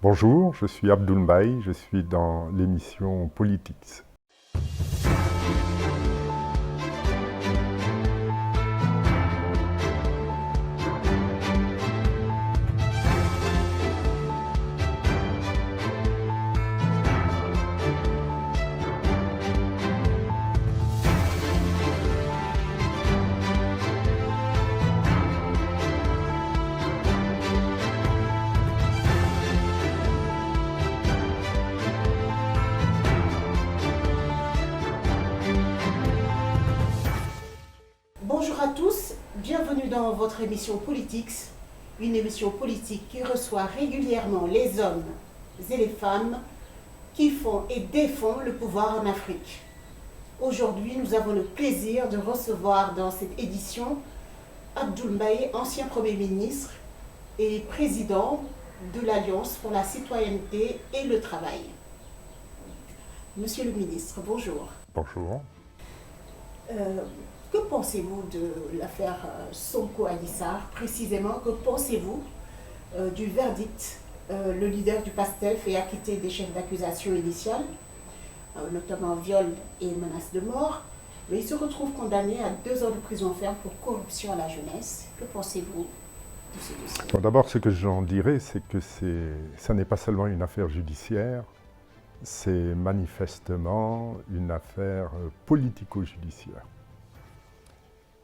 Bonjour, je suis Abdoul Mbaye, je suis dans l'émission Politics. Bonjour à tous, bienvenue dans votre émission Politics, une émission politique qui reçoit régulièrement les hommes et les femmes qui font et défendent le pouvoir en Afrique. Aujourd'hui, nous avons le plaisir de recevoir dans cette édition Abdoul Mbaye, ancien Premier ministre et président de l'Alliance pour la citoyenneté et le travail. Monsieur le ministre, bonjour. Bonjour. Que pensez-vous de l'affaire Sonko-Adji Sarr précisément? Que pensez-vous du verdict? Le leader du PASTEF est acquitté des chefs d'accusation initiales, notamment viol et menace de mort, mais il se retrouve condamné à 2 ans de prison ferme pour corruption à la jeunesse. Que pensez-vous de ce dossier? Bon, d'abord, ce que j'en dirais, c'est que ça n'est pas seulement une affaire judiciaire, c'est manifestement une affaire politico-judiciaire.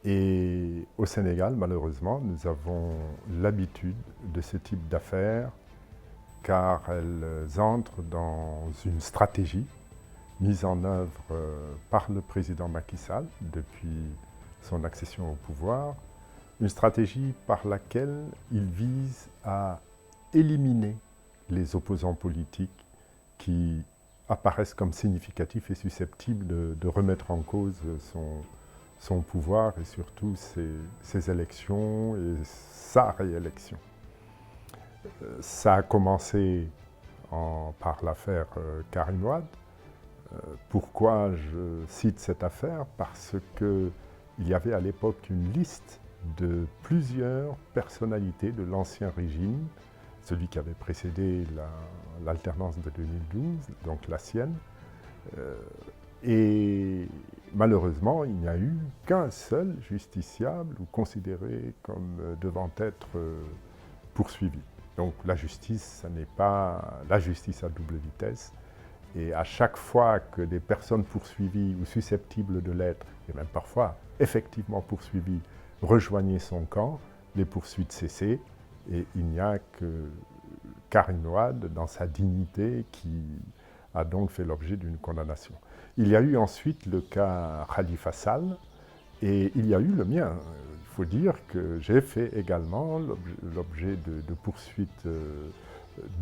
Et au Sénégal, malheureusement, nous avons l'habitude de ce type d'affaires car elles entrent dans une stratégie mise en œuvre par le président Macky Sall depuis son accession au pouvoir, une stratégie par laquelle il vise à éliminer les opposants politiques qui apparaissent comme significatifs et susceptibles de remettre en cause son pouvoir et surtout ses élections et sa réélection. Ça a commencé par l'affaire Karim Wade. Pourquoi je cite cette affaire? Parce qu'il y avait à l'époque une liste de plusieurs personnalités de l'ancien régime, celui qui avait précédé l'alternance de 2012, donc la sienne, et malheureusement, il n'y a eu qu'un seul justiciable ou considéré comme devant être poursuivi. Donc la justice, ce n'est pas la justice à double vitesse. Et à chaque fois que des personnes poursuivies ou susceptibles de l'être, et même parfois effectivement poursuivies, rejoignaient son camp, les poursuites cessaient. Et il n'y a que Karim Wade, dans sa dignité, qui a donc fait l'objet d'une condamnation. Il y a eu ensuite le cas Khalifa Sall et il y a eu le mien. Il faut dire que j'ai fait également l'objet de poursuites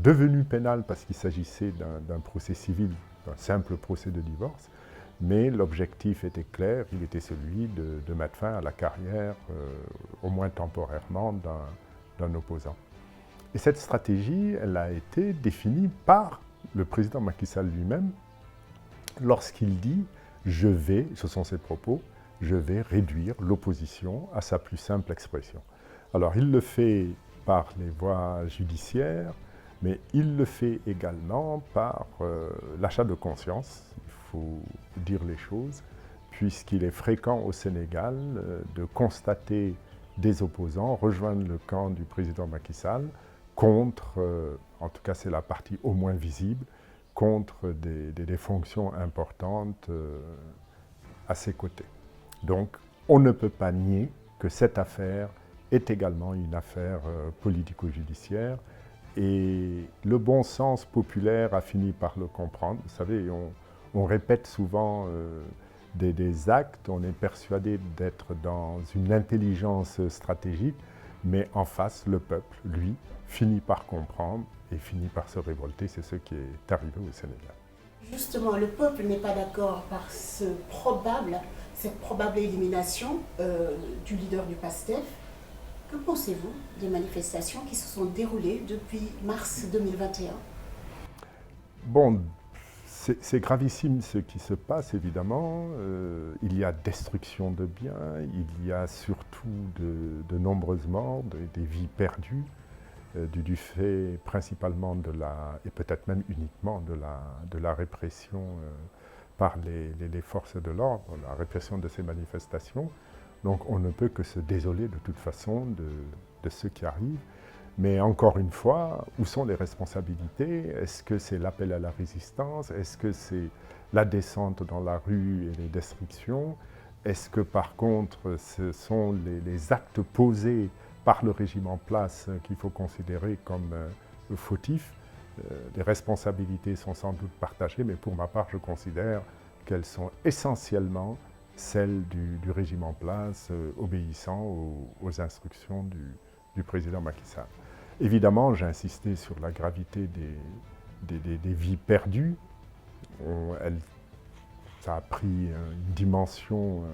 devenues pénales parce qu'il s'agissait d'un procès civil, d'un simple procès de divorce, mais l'objectif était clair, il était celui de mettre fin à la carrière, au moins temporairement, d'un opposant. Et cette stratégie, elle a été définie par le président Macky Sall lui-même, lorsqu'il dit « je vais », ce sont ses propos, « je vais réduire l'opposition à sa plus simple expression ». Alors il le fait par les voies judiciaires, mais il le fait également par l'achat de conscience, il faut dire les choses, puisqu'il est fréquent au Sénégal de constater des opposants rejoindre le camp du président Macky Sall contre, en tout cas c'est la partie au moins visible, contre des fonctions importantes à ses côtés. Donc, on ne peut pas nier que cette affaire est également une affaire politico-judiciaire et le bon sens populaire a fini par le comprendre. Vous savez, on répète souvent des actes, on est persuadé d'être dans une intelligence stratégique, mais en face, le peuple, lui, finit par comprendre et finit par se révolter. C'est ce qui est arrivé au Sénégal. Justement, le peuple n'est pas d'accord par cette probable élimination du leader du PASTEF. Que pensez-vous des manifestations qui se sont déroulées depuis mars 2021? Bon, c'est gravissime ce qui se passe, évidemment. Il y a destruction de biens, il y a surtout de nombreuses morts, des vies perdues. du fait principalement et peut-être même uniquement de la répression par les forces de l'ordre, la répression de ces manifestations. Donc on ne peut que se désoler de toute façon de ce qui arrive. Mais encore une fois, où sont les responsabilités? Est-ce que c'est l'appel à la résistance? Est-ce que c'est la descente dans la rue et les destructions? Est-ce que par contre, ce sont les actes posés par le régime en place qu'il faut considérer comme fautifs? Les responsabilités sont sans doute partagées, mais pour ma part, je considère qu'elles sont essentiellement celles du régime en place, obéissant aux instructions du président Macky Sall. Évidemment, j'ai insisté sur la gravité des vies perdues. Ça a pris une dimension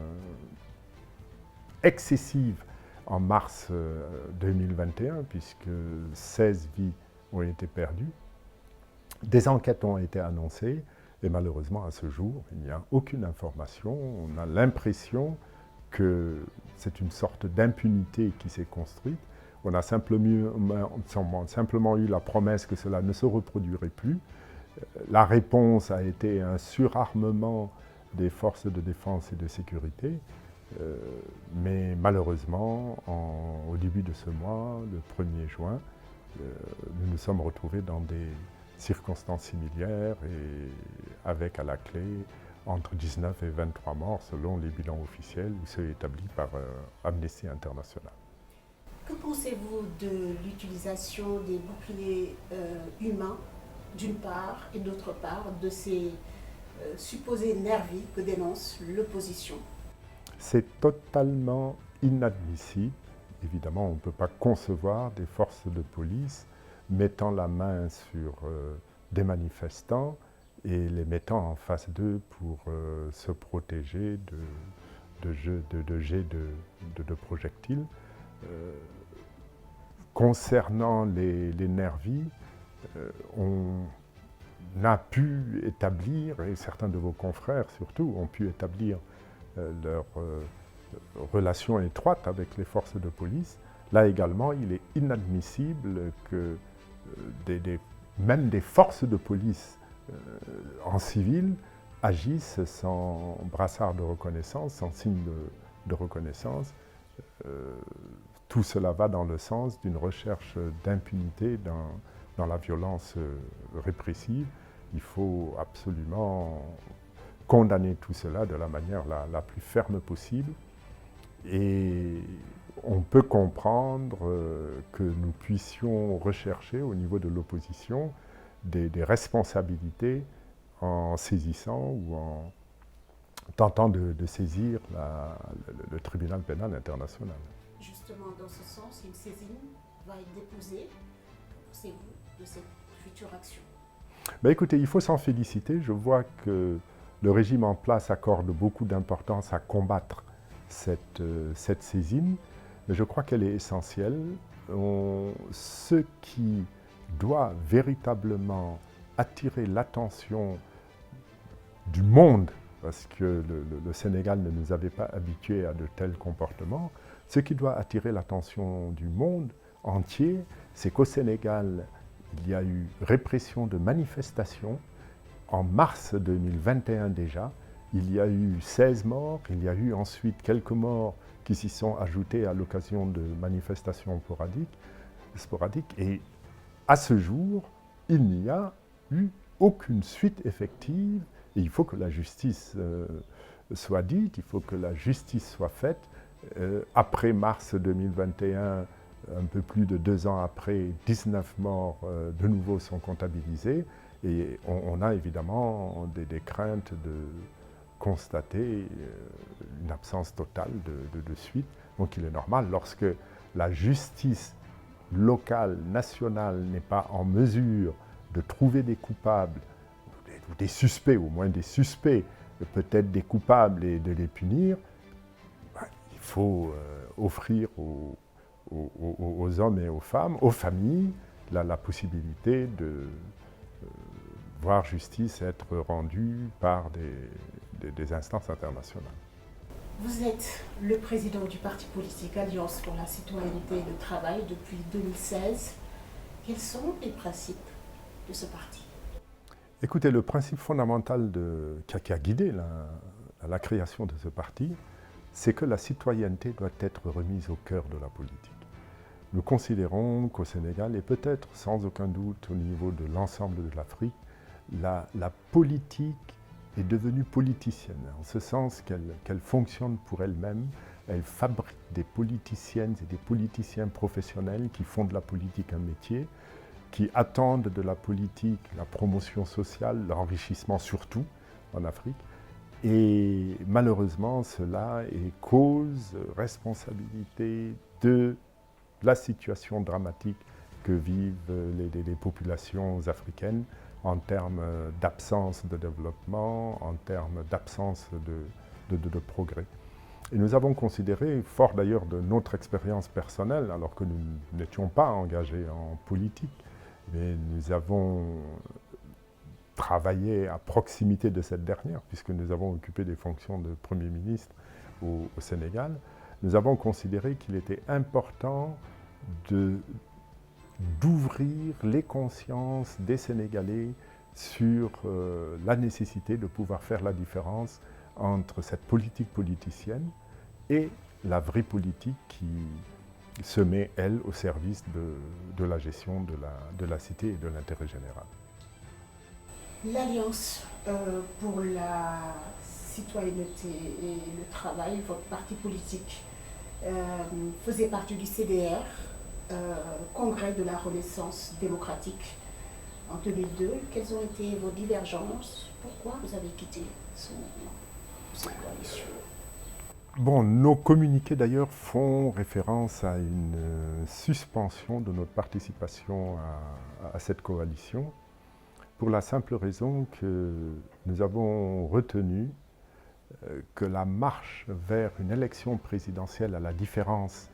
excessive en mars 2021, puisque 16 vies ont été perdues. Des enquêtes ont été annoncées, et malheureusement, à ce jour, il n'y a aucune information. On a l'impression que c'est une sorte d'impunité qui s'est construite. On a simplement eu la promesse que cela ne se reproduirait plus. La réponse a été un surarmement des forces de défense et de sécurité. Mais malheureusement, au début de ce mois, le 1er juin, nous nous sommes retrouvés dans des circonstances similaires et avec à la clé entre 19 et 23 morts selon les bilans officiels ou ceux établis par Amnesty International. Que pensez-vous de l'utilisation des boucliers humains, d'une part, et d'autre part, de ces supposés nervis que dénonce l'opposition? C'est totalement inadmissible. Évidemment, on ne peut pas concevoir des forces de police mettant la main sur des manifestants et les mettant en face d'eux pour se protéger de jets de projectiles. Concernant les nervis, on a pu établir, et certains de vos confrères surtout, ont pu établir leur relation étroite avec les forces de police. Là également, il est inadmissible que même des forces de police en civil agissent sans brassard de reconnaissance, sans signe de reconnaissance. Tout cela va dans le sens d'une recherche d'impunité dans la violence répressive. Il faut absolument condamner tout cela de la manière la plus ferme possible. Et on peut comprendre que nous puissions rechercher au niveau de l'opposition des responsabilités en saisissant ou en tentant de saisir le tribunal pénal international. Justement, dans ce sens, une saisine va être déposée, pensez-vous, de cette future action? Écoutez, il faut s'en féliciter. Je vois que le régime en place accorde beaucoup d'importance à combattre cette saisine, mais je crois qu'elle est essentielle. Ce qui doit véritablement attirer l'attention du monde, parce que le Sénégal ne nous avait pas habitués à de tels comportements, ce qui doit attirer l'attention du monde entier, c'est qu'au Sénégal, il y a eu répression de manifestations. En mars 2021 déjà, il y a eu 16 morts, il y a eu ensuite quelques morts qui s'y sont ajoutés à l'occasion de manifestations sporadiques. Et à ce jour, il n'y a eu aucune suite effective. Et il faut que la justice soit dite, il faut que la justice soit faite. Après mars 2021, un peu plus de 2 ans après, 19 morts de nouveau sont comptabilisés. Et on a évidemment des craintes de constater une absence totale de suite. Donc il est normal, lorsque la justice locale, nationale n'est pas en mesure de trouver des coupables, ou des suspects, au moins des suspects, peut-être des coupables et de les punir, il faut offrir aux hommes et aux femmes, aux familles, la possibilité de voir justice être rendue par des instances internationales. Vous êtes le président du parti politique Alliance pour la citoyenneté et le travail depuis 2016. Quels sont les principes de ce parti? Écoutez, le principe fondamental qui a guidé la création de ce parti, c'est que la citoyenneté doit être remise au cœur de la politique. Nous considérons qu'au Sénégal, et peut-être sans aucun doute au niveau de l'ensemble de l'Afrique, la politique est devenue politicienne, en ce sens qu'elle fonctionne pour elle-même, elle fabrique des politiciennes et des politiciens professionnels qui font de la politique un métier, qui attendent de la politique la promotion sociale, l'enrichissement surtout en Afrique. Et malheureusement, cela est cause, responsabilité de la situation dramatique que vivent les populations africaines en termes d'absence de développement, en termes d'absence de progrès. Et nous avons considéré, fort d'ailleurs de notre expérience personnelle, alors que nous n'étions pas engagés en politique, mais nous avons travaillé à proximité de cette dernière, puisque nous avons occupé des fonctions de Premier ministre au Sénégal, nous avons considéré qu'il était important d'ouvrir les consciences des Sénégalais sur la nécessité de pouvoir faire la différence entre cette politique politicienne et la vraie politique qui se met, elle, au service de la gestion de la cité et de l'intérêt général. L'Alliance pour la citoyenneté et le travail, votre parti politique, faisait partie du CDR, Congrès de la Renaissance démocratique, en 2002. Quelles ont été vos divergences? Pourquoi vous avez quitté cette coalition? Bon, nos communiqués d'ailleurs font référence à une suspension de notre participation à cette coalition, pour la simple raison que nous avons retenu que la marche vers une élection présidentielle, à la différence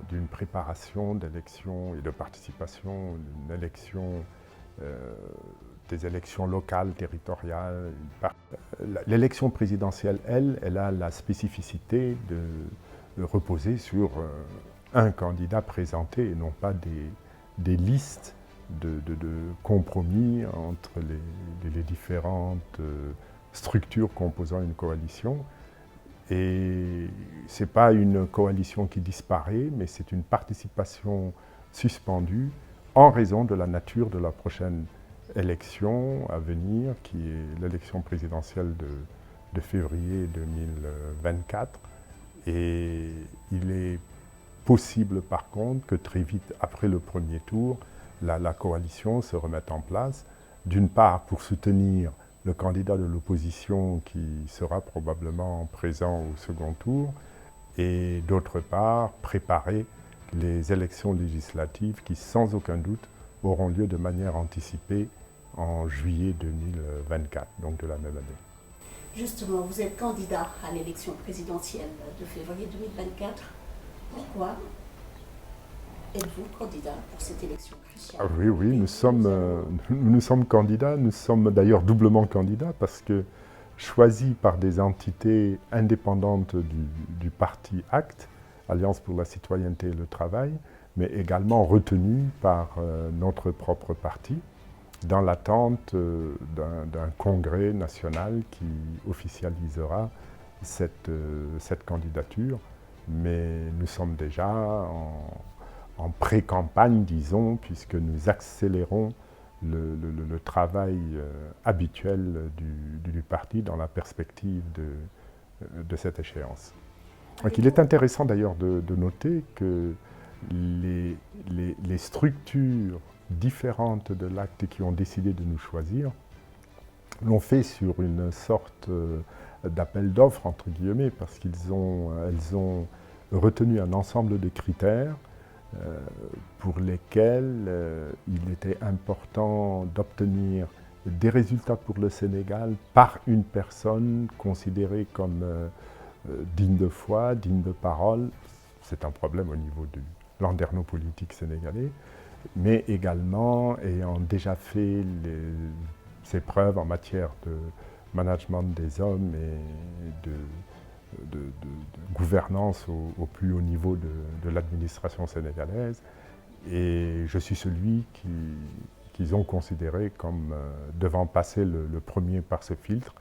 d'une préparation d'élection et de participation, d'une élection, des élections locales, territoriales. L'élection présidentielle, elle a la spécificité de reposer sur un candidat présenté et non pas des listes de compromis entre les différentes structures composant une coalition. Et ce n'est pas une coalition qui disparaît, mais c'est une participation suspendue en raison de la nature de la prochaine élection à venir, qui est l'élection présidentielle de février 2024. Et il est possible par contre que très vite après le premier tour, la coalition se remette en place, d'une part pour soutenir le candidat de l'opposition qui sera probablement présent au second tour, et d'autre part préparer les élections législatives qui sans aucun doute auront lieu de manière anticipée en juillet 2024, donc de la même année. Justement, vous êtes candidat à l'élection présidentielle de février 2024. Pourquoi êtes-vous candidat pour cette élection cruciale? Oui, nous sommes candidats, nous sommes d'ailleurs doublement candidats parce que choisis par des entités indépendantes du parti ACT, Alliance pour la citoyenneté et le travail, mais également retenus par notre propre parti, dans l'attente d'un congrès national qui officialisera cette candidature. Mais nous sommes déjà en pré-campagne, disons, puisque nous accélérons le travail habituel du parti dans la perspective de cette échéance. Donc, il est intéressant d'ailleurs de noter que les structures différentes de l'ACT qui ont décidé de nous choisir l'ont fait sur une sorte d'appel d'offres, entre guillemets, parce elles ont retenu un ensemble de critères pour lesquels il était important d'obtenir des résultats pour le Sénégal par une personne considérée comme digne de foi, digne de parole. C'est un problème au niveau de landerneau politique sénégalais, mais également ayant déjà fait ses preuves en matière de management des hommes et de gouvernance au plus haut niveau de l'administration sénégalaise, Et je suis celui qu'ils ont considéré comme devant passer le premier par ce filtre.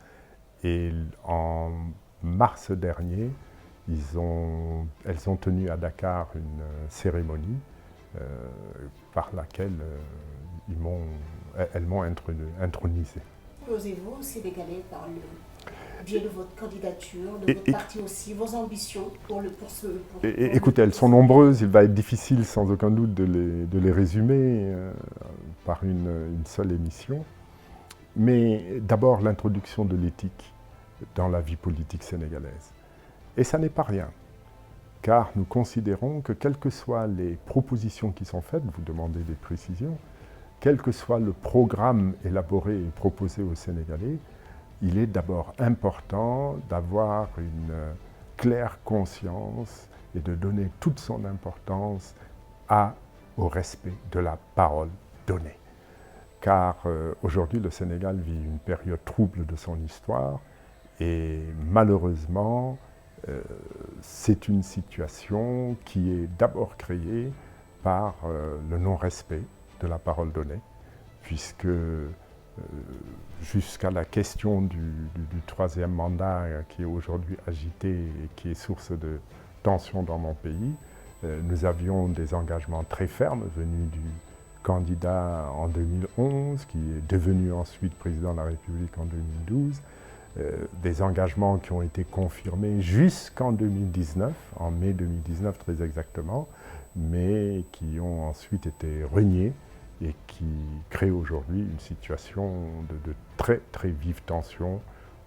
Et en mars dernier, elles ont tenu à Dakar une cérémonie par laquelle elles m'ont intronisé. Posez-vous aux Sénégalais par le biais de votre candidature, de votre parti aussi, vos ambitions pour écoutez, elles sont nombreuses, il va être difficile sans aucun doute de les résumer par une seule émission. Mais d'abord l'introduction de l'éthique dans la vie politique sénégalaise. Et ça n'est pas rien, car nous considérons que quelles que soient les propositions qui sont faites, vous demandez des précisions, quel que soit le programme élaboré et proposé aux Sénégalais, il est d'abord important d'avoir une claire conscience et de donner toute son importance au respect de la parole donnée. Car aujourd'hui, le Sénégal vit une période trouble de son histoire et malheureusement, c'est une situation qui est d'abord créée par le non-respect de la parole donnée, puisque jusqu'à la question du troisième mandat qui est aujourd'hui agité et qui est source de tension dans mon pays, nous avions des engagements très fermes venus du candidat en 2011, qui est devenu ensuite président de la République en 2012, des engagements qui ont été confirmés jusqu'en 2019, en mai 2019 très exactement, mais qui ont ensuite été reniés et qui créent aujourd'hui une situation de très très vive tension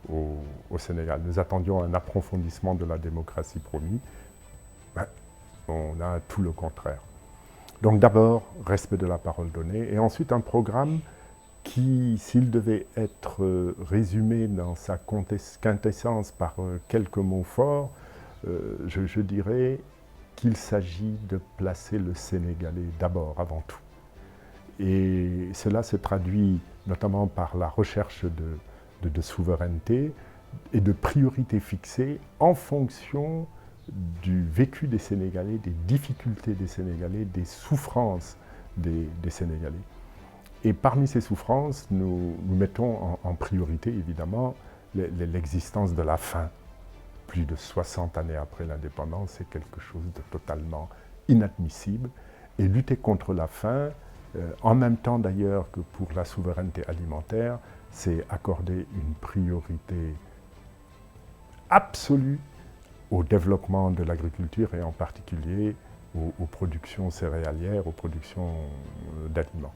au Sénégal. Nous attendions un approfondissement de la démocratie promis, on a tout le contraire. Donc d'abord, respect de la parole donnée, et ensuite un programme qui, s'il devait être résumé dans sa quintessence par quelques mots forts, je dirais qu'il s'agit de placer le Sénégalais d'abord, avant tout. Et cela se traduit notamment par la recherche de souveraineté et de priorités fixées en fonction du vécu des Sénégalais, des difficultés des Sénégalais, des souffrances des Sénégalais. Et parmi ces souffrances, nous mettons en priorité, évidemment, l'existence de la faim. Plus de 60 années après l'indépendance, c'est quelque chose de totalement inadmissible. Et lutter contre la faim, en même temps d'ailleurs que pour la souveraineté alimentaire, c'est accorder une priorité absolue au développement de l'agriculture et en particulier aux productions céréalières, aux productions d'aliments.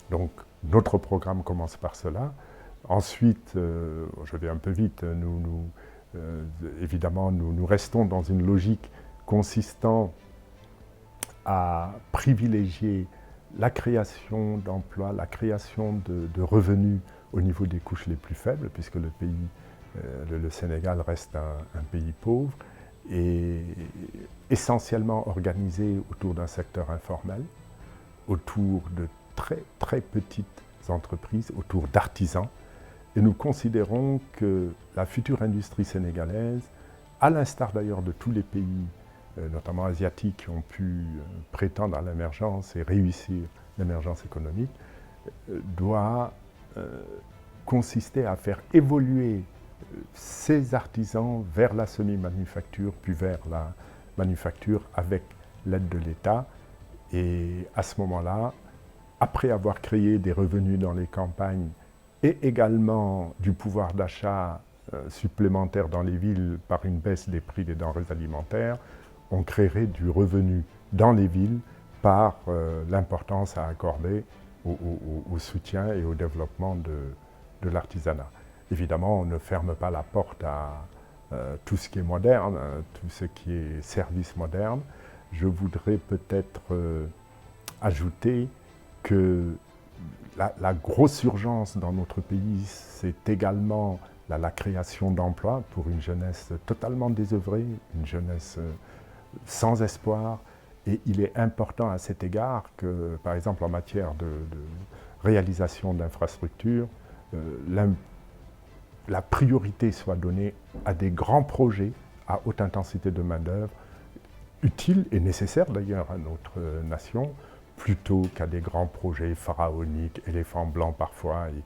Donc notre programme commence par cela. Ensuite, je vais un peu vite, évidemment nous restons dans une logique consistant à privilégier la création d'emplois, la création de revenus au niveau des couches les plus faibles, puisque le Sénégal reste un pays pauvre, et essentiellement organisé autour d'un secteur informel, autour de très très petites entreprises, autour d'artisans. Et nous considérons que la future industrie sénégalaise, à l'instar d'ailleurs de tous les pays, notamment asiatiques, qui ont pu prétendre à l'émergence et réussir l'émergence économique, doit consister à faire évoluer ces artisans vers la semi-manufacture, puis vers la manufacture avec l'aide de l'État. Et à ce moment-là, après avoir créé des revenus dans les campagnes et également du pouvoir d'achat supplémentaire dans les villes par une baisse des prix des denrées alimentaires, on créerait du revenu dans les villes par l'importance à accorder au soutien et au développement de l'artisanat. Évidemment, on ne ferme pas la porte à tout ce qui est moderne, tout ce qui est service moderne. Je voudrais peut-être ajouter que la grosse urgence dans notre pays, c'est également la création d'emplois pour une jeunesse totalement désœuvrée, une jeunesse sans espoir. Et il est important à cet égard que, par exemple, en matière de réalisation d'infrastructures, la priorité soit donnée à des grands projets à haute intensité de main-d'œuvre, utiles et nécessaires d'ailleurs à notre nation, plutôt qu'à des grands projets pharaoniques, éléphants blancs parfois, et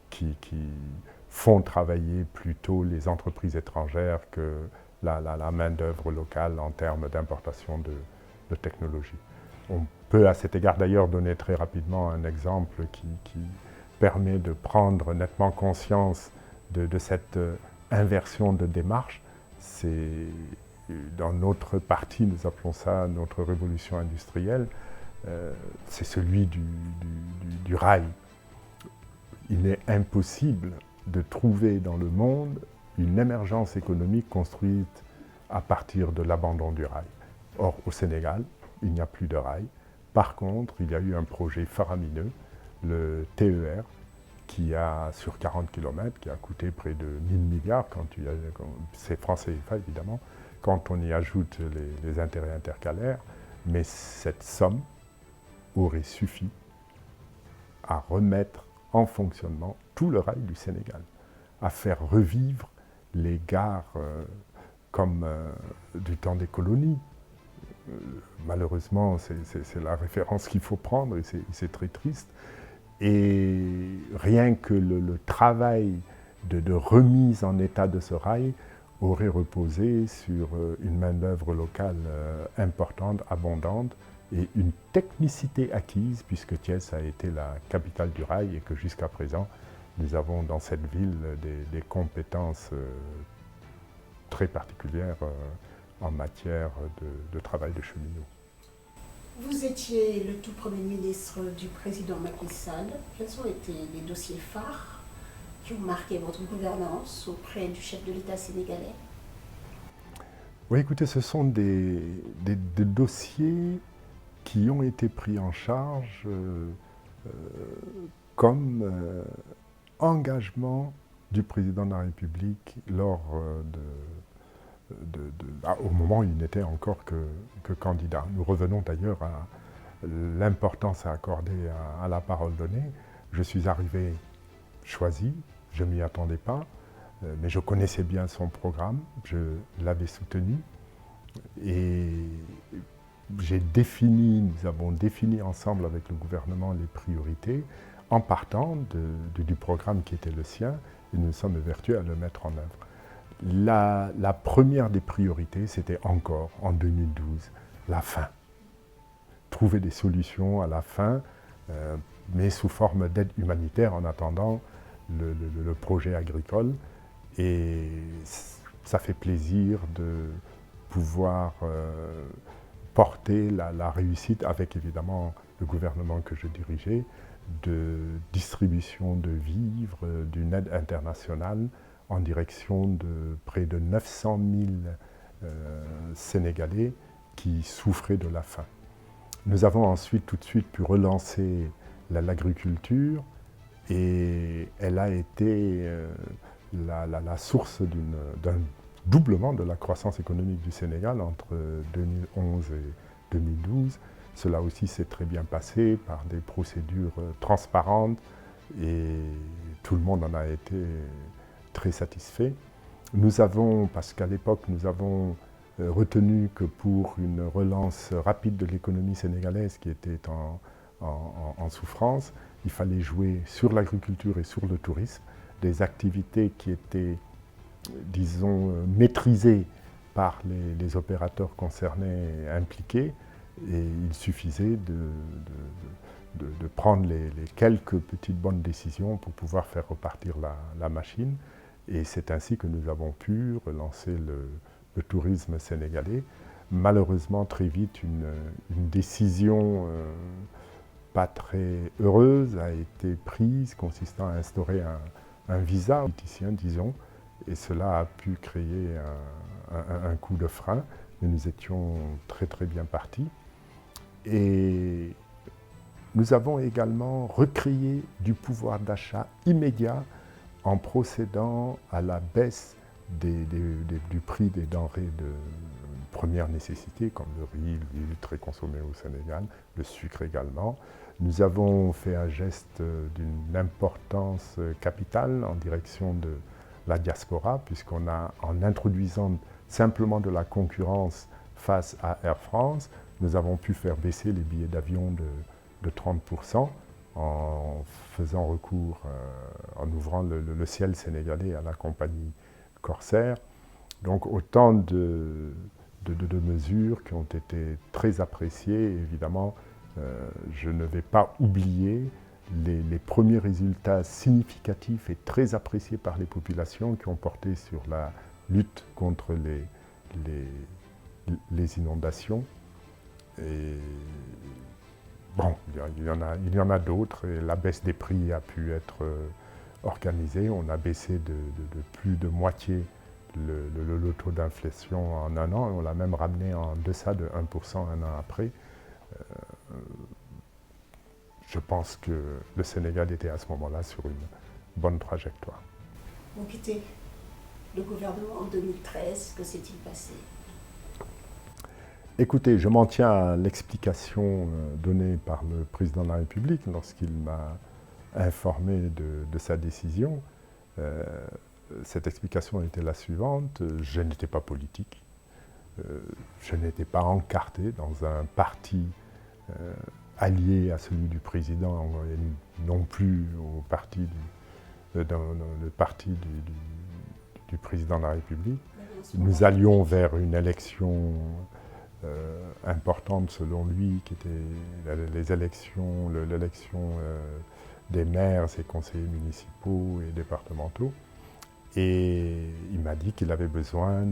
qui font travailler plutôt les entreprises étrangères que la main-d'œuvre locale en termes d'importation de technologie. On peut à cet égard d'ailleurs donner très rapidement un exemple qui permet de prendre nettement conscience de cette inversion de démarche. C'est dans notre partie, nous appelons ça notre révolution industrielle, c'est celui du rail. Il est impossible de trouver dans le monde une émergence économique construite à partir de l'abandon du rail. Or, au Sénégal, il n'y a plus de rail. Par contre, il y a eu un projet faramineux, le TER, qui a, sur 40 km, qui a coûté près de 1000 milliards, c'est francs CFA évidemment, quand on y ajoute les intérêts intercalaires, mais cette somme aurait suffi à remettre en fonctionnement tout le rail du Sénégal, à faire revivre les gares comme du temps des colonies. Malheureusement, c'est la référence qu'il faut prendre et c'est très triste. Et rien que le travail de remise en état de ce rail aurait reposé sur une main-d'œuvre locale importante, abondante, et une technicité acquise, puisque Thiès a été la capitale du rail et que jusqu'à présent, nous avons dans cette ville des compétences très particulières en matière de travail de cheminot. Vous étiez le tout premier ministre du président Macky Sall. Quels ont été les dossiers phares qui ont marqué votre gouvernance auprès du chef de l'État sénégalais? Oui, écoutez, ce sont des dossiers qui ont été pris en charge comme engagement du président de la République lors au moment où il n'était encore que candidat. Nous revenons d'ailleurs à l'importance à accorder à la parole donnée. Je suis arrivé choisi, je ne m'y attendais pas, mais je connaissais bien son programme, je l'avais soutenu et nous avons défini ensemble avec le gouvernement les priorités en partant du programme qui était le sien et nous nous sommes évertués à le mettre en œuvre. La première des priorités, c'était encore en 2012, la faim. Trouver des solutions à la faim, mais sous forme d'aide humanitaire en attendant le projet agricole. Et ça fait plaisir de pouvoir porter la réussite avec évidemment le gouvernement que je dirigeais, de distribution de vivres, d'une aide internationale en direction de près de 900 000 Sénégalais qui souffraient de la faim. Nous avons ensuite tout de suite pu relancer l'agriculture et elle a été la source d'un doublement de la croissance économique du Sénégal entre 2011 et 2012. Cela aussi s'est très bien passé par des procédures transparentes et tout le monde en a été très satisfait. Nous avons, parce qu'à l'époque, nous avons retenu que pour une relance rapide de l'économie sénégalaise qui était en souffrance, il fallait jouer sur l'agriculture et sur le tourisme, des activités qui étaient, disons, maîtrisées par les opérateurs concernés et impliqués, et il suffisait de prendre les quelques petites bonnes décisions pour pouvoir faire repartir la machine. Et c'est ainsi que nous avons pu relancer le tourisme sénégalais. Malheureusement, très vite, une décision pas très heureuse a été prise, consistant à instaurer un visa politicien, disons, et cela a pu créer un coup de frein, mais nous étions très très bien partis. Et nous avons également recréé du pouvoir d'achat immédiat en procédant à la baisse du prix des denrées de première nécessité, comme le riz, l'huile très consommée au Sénégal, le sucre également. Nous avons fait un geste d'une importance capitale en direction de la diaspora, puisqu'on a, en introduisant simplement de la concurrence face à Air France, nous avons pu faire baisser les billets d'avion de 30% en faisant recours, en ouvrant le ciel sénégalais à la compagnie Corsair. Donc autant de mesures qui ont été très appréciées. Et évidemment, je ne vais pas oublier les premiers résultats significatifs et très appréciés par les populations qui ont porté sur la lutte contre les inondations. Et bon, il y en a d'autres, et la baisse des prix a pu être organisée. On a baissé de plus de moitié le taux d'inflation en un an, et on l'a même ramené en deçà de 1% un an après. Je pense que le Sénégal était à ce moment-là sur une bonne trajectoire. Vous quittez le gouvernement en 2013, que s'est-il passé? Écoutez, je m'en tiens à l'explication donnée par le président de la République lorsqu'il m'a informé de sa décision. Cette explication était la suivante: je n'étais pas politique, je n'étais pas encarté dans un parti allié à celui du président et non plus au parti le parti du président de la République. Nous allions vers une élection importante selon lui, qui était l'élection des maires et conseillers municipaux et départementaux. Et il m'a dit qu'il avait besoin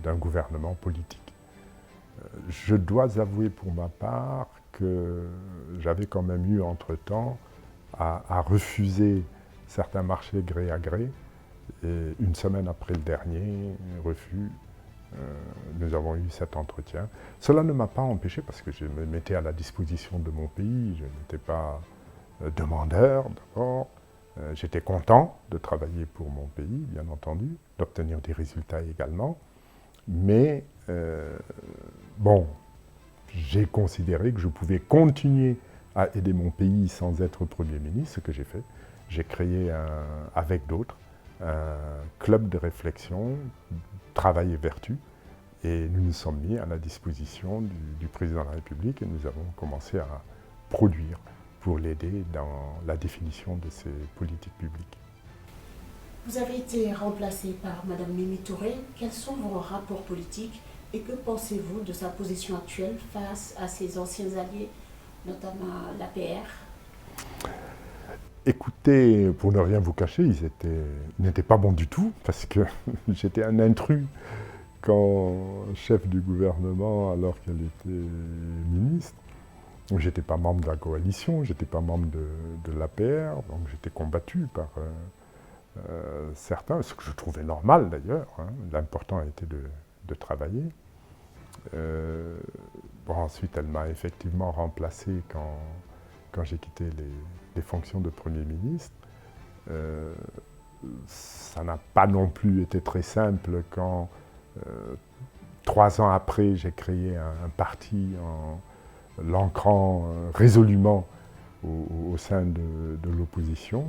d'un gouvernement politique. Je dois avouer pour ma part que j'avais quand même eu entre-temps à refuser certains marchés gré à gré. Et une semaine après le dernier refus, nous avons eu cet entretien. Cela ne m'a pas empêché, parce que je me mettais à la disposition de mon pays, je n'étais pas demandeur d'abord. J'étais content de travailler pour mon pays, bien entendu, d'obtenir des résultats également. Mais bon, j'ai considéré que je pouvais continuer à aider mon pays sans être Premier ministre, ce que j'ai fait. J'ai créé avec d'autres un club de réflexion, Travail et Vertu, et nous nous sommes mis à la disposition du président de la République et nous avons commencé à produire pour l'aider dans la définition de ses politiques publiques. Vous avez été remplacé par Mme Mimi Touré. Quels sont vos rapports politiques et que pensez-vous de sa position actuelle face à ses anciens alliés, notamment l'APR? Écoutez, pour ne rien vous cacher, ils n'étaient pas bons du tout, parce que j'étais un intrus quand chef du gouvernement alors qu'elle était ministre. Donc j'étais pas membre de la coalition, j'étais pas membre de l'APR, donc j'étais combattu par certains, ce que je trouvais normal d'ailleurs. Hein. L'important était de travailler. Bon, ensuite, elle m'a effectivement remplacé quand j'ai quitté les fonctions de Premier ministre. Ça n'a pas non plus été très simple quand, 3 ans après, j'ai créé un parti en l'ancrant résolument au sein de l'opposition.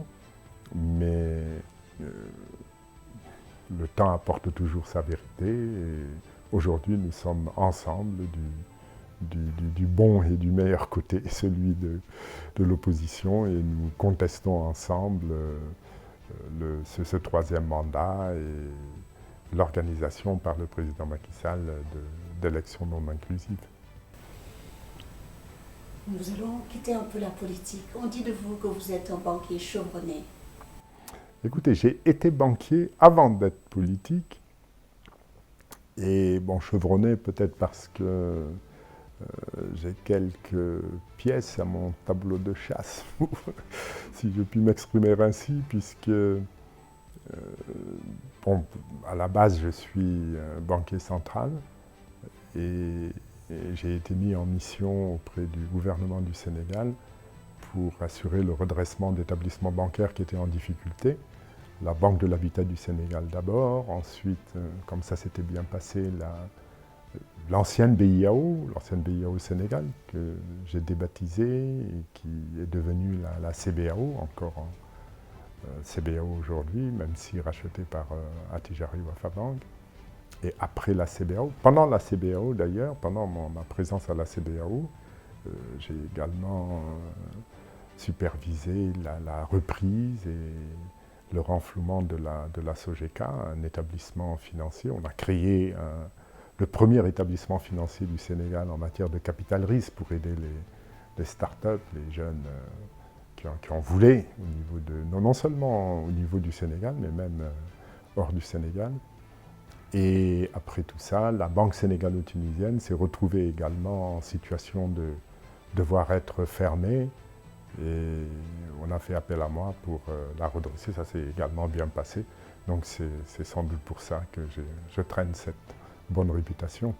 Mais le temps apporte toujours sa vérité. Et aujourd'hui, nous sommes ensemble du bon et du meilleur côté, celui de l'opposition, et nous contestons ensemble ce 3e mandat et l'organisation par le président Macky Sall d'élections non inclusives. Nous allons quitter un peu la politique. On dit de vous que vous êtes un banquier chevronné. Écoutez, j'ai été banquier avant d'être politique. Et bon, chevronné peut-être parce que j'ai quelques pièces à mon tableau de chasse, si je puis m'exprimer ainsi, puisque bon, à la base, je suis banquier central et j'ai été mis en mission auprès du gouvernement du Sénégal pour assurer le redressement d'établissements bancaires qui étaient en difficulté. La Banque de l'Habitat du Sénégal d'abord, ensuite, comme ça s'était bien passé, l'ancienne BIAO Sénégal, que j'ai débaptisée et qui est devenue la CBAO, encore CBAO aujourd'hui, même si rachetée par Attijari Wafa Bank. Et après la CBAO, pendant la CBAO d'ailleurs, pendant ma présence à la CBAO, j'ai également supervisé la reprise et le renflouement de la SOGECA, un établissement financier. On a créé le premier établissement financier du Sénégal en matière de capital risque pour aider les start-up, les jeunes qui en voulaient, au niveau non seulement au niveau du Sénégal, mais même hors du Sénégal. Et après tout ça, la Banque sénégalo-tunisienne s'est retrouvée également en situation de devoir être fermée. Et on a fait appel à moi pour la redresser. Ça s'est également bien passé. Donc c'est sans doute pour ça que je traîne cette bonne réputation.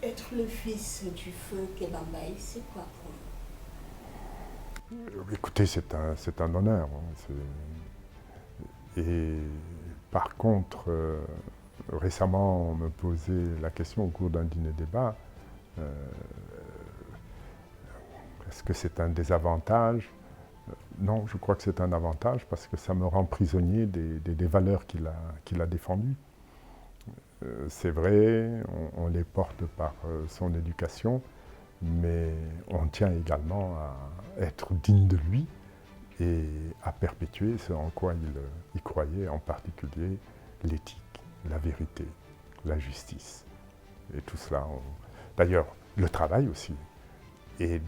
Être le fils du feu Kéba Mbaye, c'est quoi pour vous? Écoutez, c'est un honneur. Et par contre, récemment, on me posait la question au cours d'un dîner-débat, est-ce que c'est un désavantage? Non, je crois que c'est un avantage parce que ça me rend prisonnier des valeurs qu'il a défendues. C'est vrai, on les porte par son éducation, mais on tient également à être digne de lui et à perpétuer ce en quoi il croyait, en particulier l'éthique, la vérité, la justice. Et tout cela, d'ailleurs, le travail aussi. Et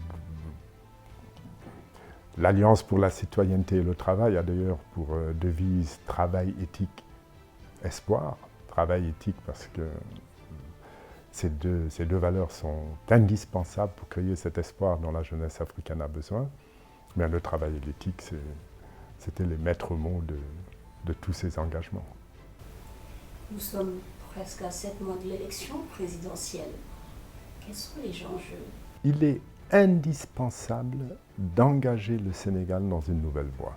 l'Alliance pour la citoyenneté et le travail a d'ailleurs pour devise travail, éthique, espoir. Travail éthique parce que ces deux valeurs sont indispensables pour créer cet espoir dont la jeunesse africaine a besoin. Mais le travail et l'éthique, c'était les maîtres mots de tous ces engagements. Nous sommes presque à 7 mois de l'élection présidentielle. Quels sont les enjeux? Il est indispensable d'engager le Sénégal dans une nouvelle voie.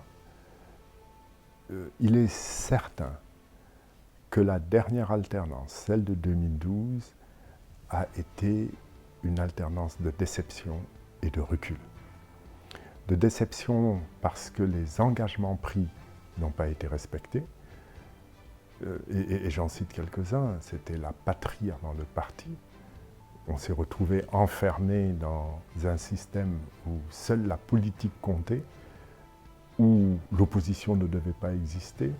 Il est certain que la dernière alternance, celle de 2012, a été une alternance de déception et de recul. De déception parce que les engagements pris n'ont pas été respectés. Et j'en cite quelques-uns, c'était la patrie avant le parti. On s'est retrouvé enfermé dans un système où seule la politique comptait, où l'opposition ne devait pas exister,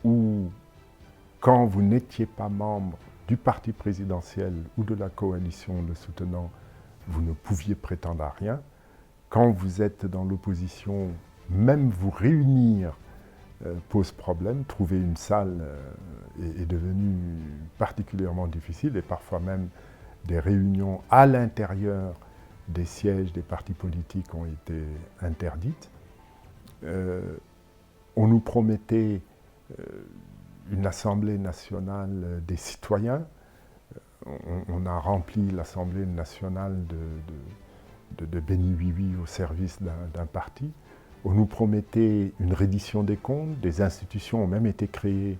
où quand vous n'étiez pas membre du parti présidentiel ou de la coalition le soutenant, vous ne pouviez prétendre à rien. Quand vous êtes dans l'opposition, même vous réunir pose problème. Trouver une salle est devenu particulièrement difficile et parfois même des réunions à l'intérieur des sièges des partis politiques ont été interdites. On nous promettait une Assemblée nationale des citoyens. On a rempli l'Assemblée nationale de béni oui au service d'un parti. On nous promettait une reddition des comptes. Des institutions ont même été créées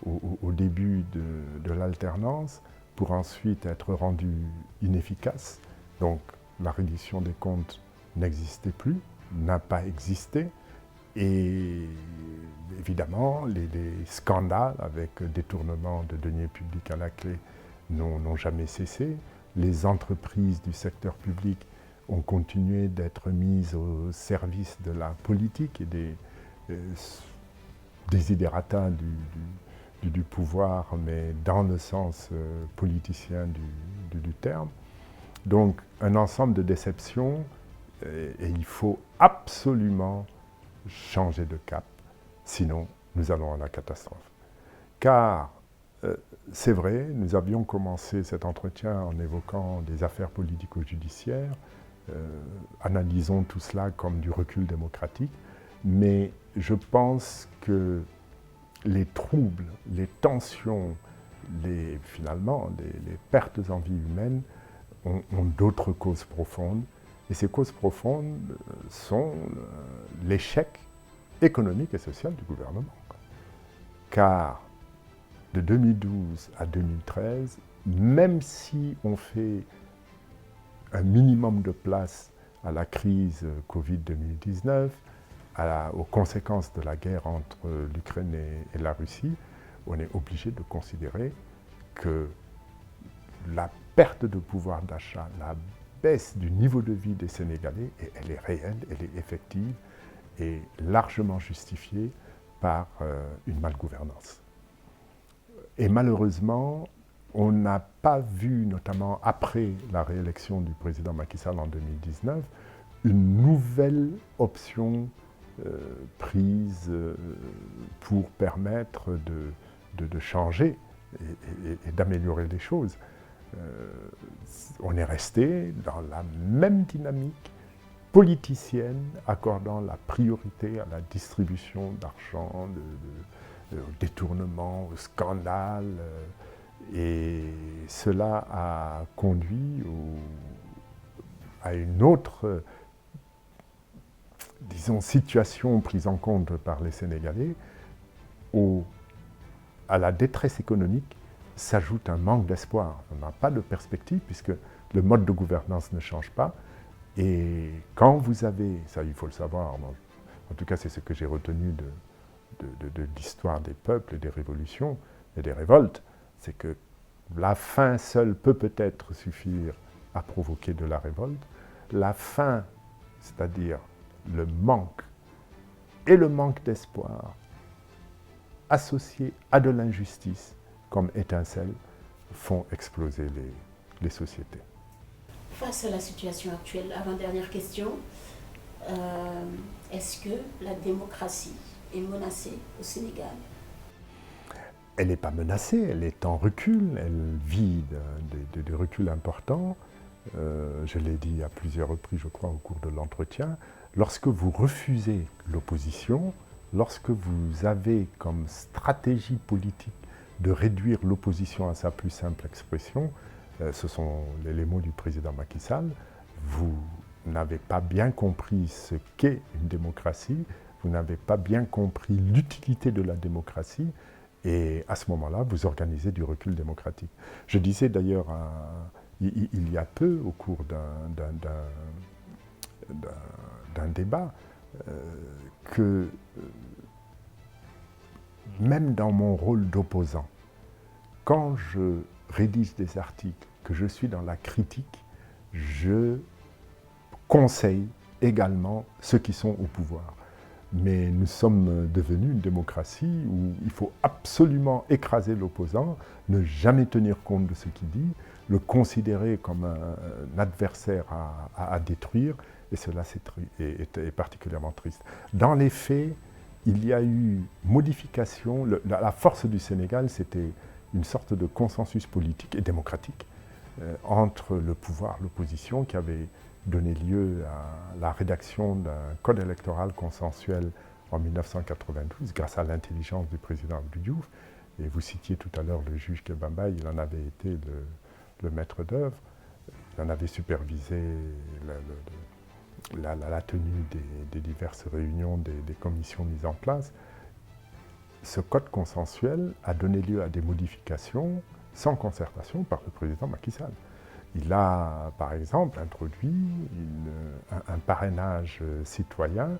au début de l'alternance pour ensuite être rendues inefficaces. Donc la reddition des comptes n'existait plus, n'a pas existé. Et évidemment, les scandales avec détournement de deniers publics à la clé n'ont jamais cessé. Les entreprises du secteur public ont continué d'être mises au service de la politique et des desiderata du pouvoir, mais dans le sens politicien du terme. Donc un ensemble de déceptions et il faut absolument changer de cap, sinon nous allons à la catastrophe. Car c'est vrai, nous avions commencé cet entretien en évoquant des affaires politico-judiciaires, analysons tout cela comme du recul démocratique, mais je pense que les troubles, les tensions, finalement les pertes en vie humaine ont d'autres causes profondes. Et ces causes profondes sont l'échec économique et social du gouvernement. Car de 2012 à 2013, même si on fait un minimum de place à la crise Covid-2019, aux conséquences de la guerre entre l'Ukraine et la Russie, on est obligé de considérer que la perte de pouvoir d'achat, la baisse du niveau de vie des Sénégalais, elle est réelle, elle est effective et largement justifiée par une malgouvernance. Et malheureusement, on n'a pas vu, notamment après la réélection du président Macky Sall en 2019, une nouvelle option prise pour permettre de changer et d'améliorer les choses. On est resté dans la même dynamique politicienne, accordant la priorité à la distribution d'argent, au détournement, au scandale. Et cela a conduit à une autre, disons, situation prise en compte par les Sénégalais. À la détresse économique s'ajoute un manque d'espoir. On n'a pas de perspective puisque le mode de gouvernance ne change pas. Et quand vous avez, ça il faut le savoir, en tout cas c'est ce que j'ai retenu de l'histoire des peuples et des révolutions et des révoltes, c'est que la faim seule peut peut-être suffire à provoquer de la révolte. La faim, c'est-à-dire le manque et le manque d'espoir, associés à de l'injustice comme étincelles, font exploser les sociétés. Face à la situation actuelle, avant-dernière question, est-ce que la démocratie est menacée au Sénégal? Elle n'est pas menacée, elle est en recul, elle vit de recul importants. Je l'ai dit à plusieurs reprises, je crois, au cours de l'entretien. Lorsque vous refusez l'opposition, lorsque vous avez comme stratégie politique de réduire l'opposition à sa plus simple expression, ce sont les mots du président Macky Sall, vous n'avez pas bien compris ce qu'est une démocratie, vous n'avez pas bien compris l'utilité de la démocratie, et à ce moment-là, vous organisez du recul démocratique. Je disais d'ailleurs il y a peu, au cours d'un débat, que même dans mon rôle d'opposant, quand je rédige des articles, que je suis dans la critique, je conseille également ceux qui sont au pouvoir. Mais nous sommes devenus une démocratie où il faut absolument écraser l'opposant, ne jamais tenir compte de ce qu'il dit, le considérer comme un adversaire à détruire, et cela est particulièrement triste. Dans les faits, il y a eu modification. La force du Sénégal, c'était une sorte de consensus politique et démocratique entre le pouvoir et l'opposition qui avait donné lieu à la rédaction d'un code électoral consensuel en 1992 grâce à l'intelligence du président Abdou Diouf. Et vous citiez tout à l'heure le juge Kebamba, il en avait été le maître d'œuvre. Il en avait supervisé la tenue des diverses réunions des commissions mises en place. Ce code consensuel a donné lieu à des modifications sans concertation par le président Macky Sall. Il a, par exemple, introduit un parrainage citoyen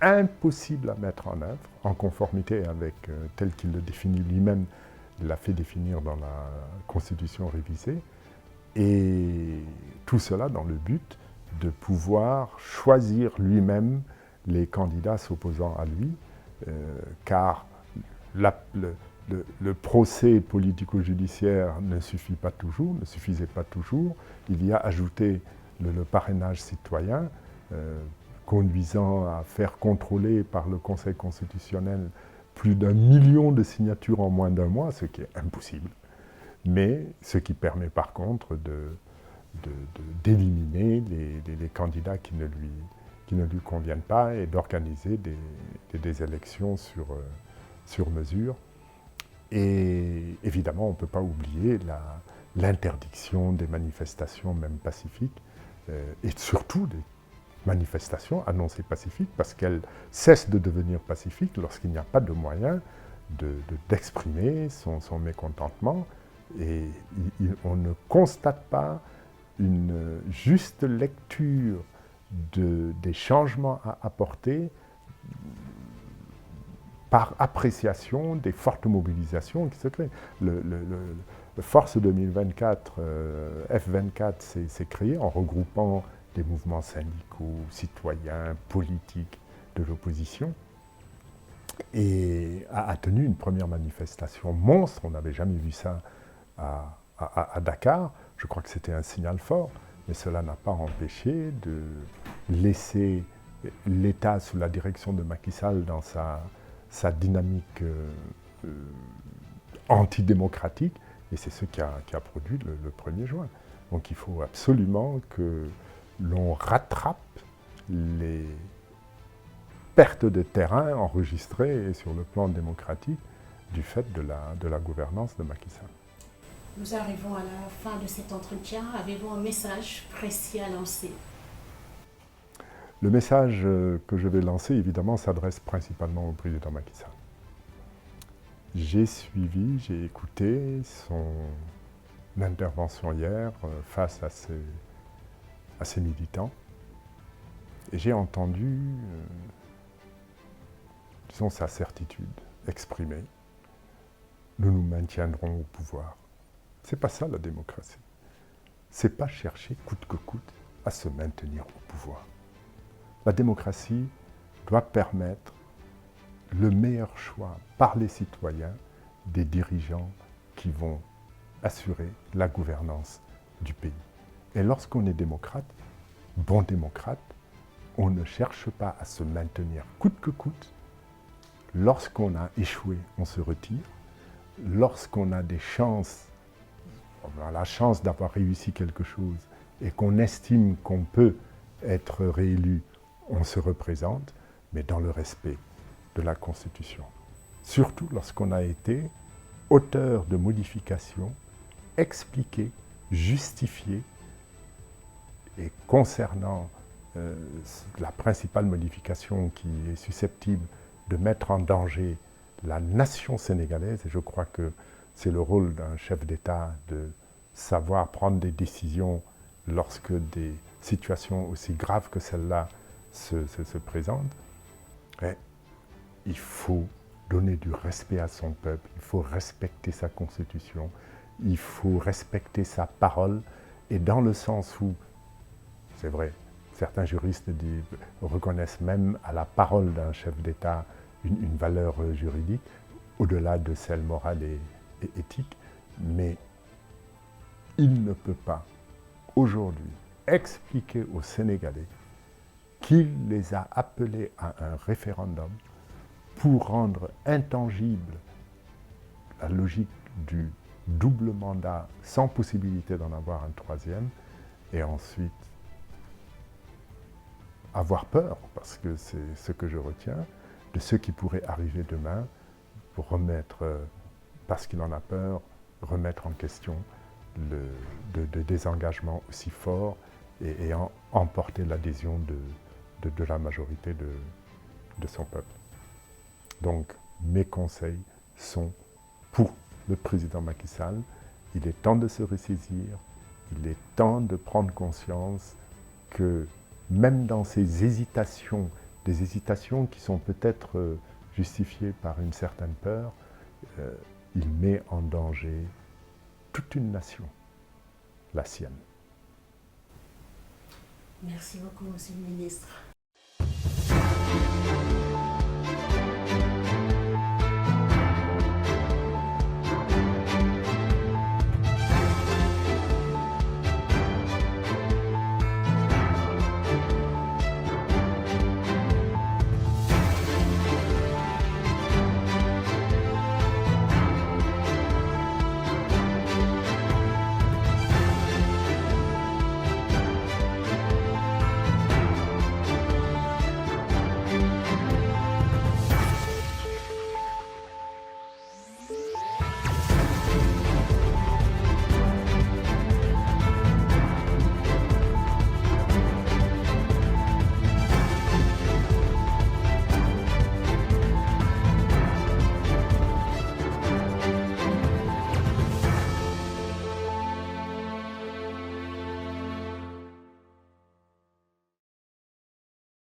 impossible à mettre en œuvre, en conformité avec tel qu'il le définit lui-même, il l'a fait définir dans la Constitution révisée, et tout cela dans le but de pouvoir choisir lui-même les candidats s'opposant à lui, car le procès politico-judiciaire ne suffisait pas toujours. Il y a ajouté le parrainage citoyen, conduisant à faire contrôler par le Conseil constitutionnel plus d'1 million de signatures en moins d'un mois, ce qui est impossible. Mais ce qui permet par contre d'éliminer les candidats qui ne lui conviennent pas et d'organiser des élections sur mesure. Et évidemment, on ne peut pas oublier l'interdiction des manifestations, même pacifiques, et surtout des manifestations annoncées pacifiques, parce qu'elles cessent de devenir pacifiques lorsqu'il n'y a pas de moyen d'exprimer son mécontentement. Et on ne constate pas une juste lecture des changements à apporter par appréciation des fortes mobilisations qui se créent. Le Force 2024, F24, s'est créé en regroupant des mouvements syndicaux, citoyens, politiques de l'opposition, et a tenu une première manifestation monstre. On n'avait jamais vu ça à Dakar. Je crois que c'était un signal fort, mais cela n'a pas empêché de laisser l'État sous la direction de Macky Sall dans sa dynamique antidémocratique, et c'est ce qui a produit le 1er juin. Donc il faut absolument que l'on rattrape les pertes de terrain enregistrées sur le plan démocratique du fait de la gouvernance de Macky Sall. Nous arrivons à la fin de cet entretien. Avez-vous un message précis à lancer? Le message que je vais lancer, évidemment, s'adresse principalement au président Macky Sall. J'ai suivi, j'ai écouté son intervention hier face à ces militants, et j'ai entendu, disons, sa certitude exprimée. Nous nous maintiendrons au pouvoir. C'est pas ça la démocratie. C'est pas chercher coûte que coûte à se maintenir au pouvoir. La démocratie doit permettre le meilleur choix par les citoyens des dirigeants qui vont assurer la gouvernance du pays. Et lorsqu'on est démocrate, bon démocrate, on ne cherche pas à se maintenir coûte que coûte. Lorsqu'on a échoué, on se retire. Lorsqu'on a on a la chance d'avoir réussi quelque chose et qu'on estime qu'on peut être réélu, on se représente, mais dans le respect de la Constitution. Surtout lorsqu'on a été auteur de modifications expliquées, justifiées, et concernant la principale modification qui est susceptible de mettre en danger la nation sénégalaise, et je crois que c'est le rôle d'un chef d'État de savoir prendre des décisions lorsque des situations aussi graves que celle-là se présentent. Et il faut donner du respect à son peuple, il faut respecter sa constitution, il faut respecter sa parole, et dans le sens où, c'est vrai, certains juristes reconnaissent même à la parole d'un chef d'État une valeur juridique, au-delà de celle morale et éthique, mais il ne peut pas aujourd'hui expliquer aux Sénégalais qu'il les a appelés à un référendum pour rendre intangible la logique du double mandat sans possibilité d'en avoir un troisième, et ensuite avoir peur, parce que c'est ce que je retiens, de ce qui pourrait arriver demain pour remettre, parce qu'il en a peur, remettre en question de désengagement aussi fort et emporter l'adhésion de la majorité de son peuple. Donc, mes conseils sont pour le président Macky Sall. Il est temps de se ressaisir, il est temps de prendre conscience que même dans ces hésitations, des hésitations qui sont peut-être justifiées par une certaine peur, il met en danger toute une nation, la sienne. Merci beaucoup, Monsieur le Ministre.